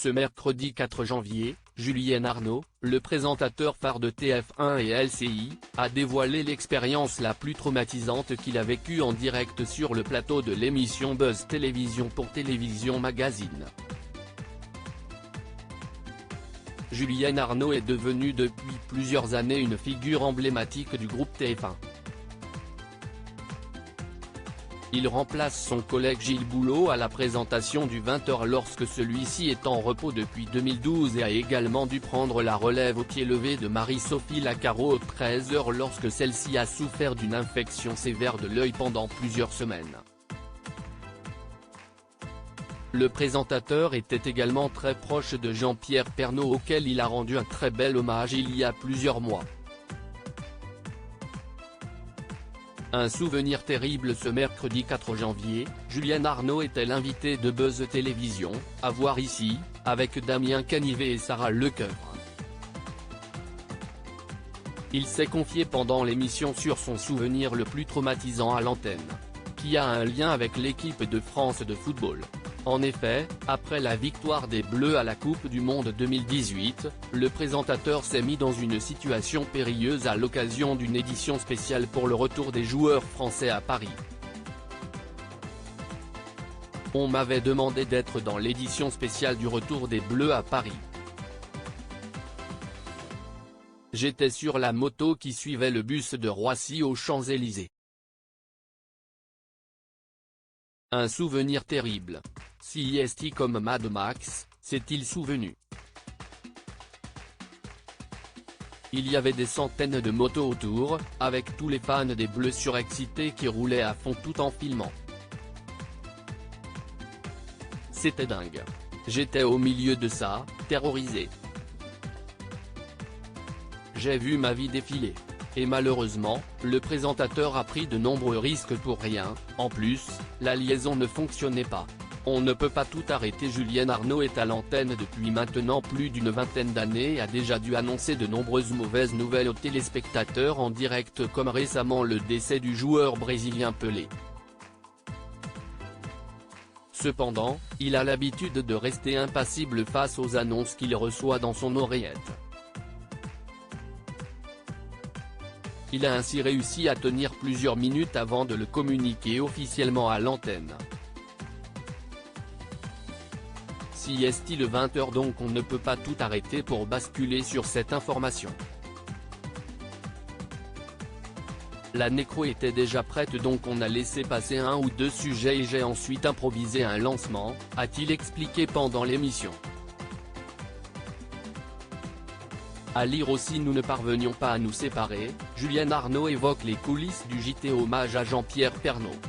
Ce mercredi 4 janvier, Julien Arnaud, le présentateur phare de TF1 et LCI, a dévoilé l'expérience la plus traumatisante qu'il a vécue en direct sur le plateau de l'émission Buzz Télévision pour Télévision Magazine. Julien Arnaud est devenu depuis plusieurs années une figure emblématique du groupe TF1. Il remplace son collègue Gilles Boulot à la présentation du 20h lorsque celui-ci est en repos depuis 2012 et a également dû prendre la relève au pied levé de Marie-Sophie Lacaro aux 13h lorsque celle-ci a souffert d'une infection sévère de l'œil pendant plusieurs semaines. Le présentateur était également très proche de Jean-Pierre Pernaut auquel il a rendu un très bel hommage il y a plusieurs mois. Un souvenir terrible. Ce mercredi 4 janvier, Julien Arnaud était l'invité de Buzz Télévision, à voir ici, avec Damien Canivet et Sarah Lecoeur. Il s'est confié pendant l'émission sur son souvenir le plus traumatisant à l'antenne, qui a un lien avec l'équipe de France de football. En effet, après la victoire des Bleus à la Coupe du Monde 2018, le présentateur s'est mis dans une situation périlleuse à l'occasion d'une édition spéciale pour le retour des joueurs français à Paris. On m'avait demandé d'être dans l'édition spéciale du retour des Bleus à Paris. J'étais sur la moto qui suivait le bus de Roissy aux Champs-Élysées. Un souvenir terrible. Si est comme Mad Max, s'est-il souvenu. Il y avait des centaines de motos autour, avec tous les fans des Bleus surexcités qui roulaient à fond tout en filmant. C'était dingue. J'étais au milieu de ça, terrorisé. J'ai vu ma vie défiler. Et malheureusement, le présentateur a pris de nombreux risques pour rien. En plus, la liaison ne fonctionnait pas. On ne peut pas tout arrêter. Julien Arnaud est à l'antenne depuis maintenant plus d'une vingtaine d'années et a déjà dû annoncer de nombreuses mauvaises nouvelles aux téléspectateurs en direct comme récemment le décès du joueur brésilien Pelé. Cependant, il a l'habitude de rester impassible face aux annonces qu'il reçoit dans son oreillette. Il a ainsi réussi à tenir plusieurs minutes avant de le communiquer officiellement à l'antenne. Si est-il le 20h donc on ne peut pas tout arrêter pour basculer sur cette information. La nécro était déjà prête donc on a laissé passer un ou deux sujets et j'ai ensuite improvisé un lancement, a-t-il expliqué pendant l'émission. À lire aussi nous ne parvenions pas à nous séparer, Julien Arnaud évoque les coulisses du JT hommage à Jean-Pierre Pernaut.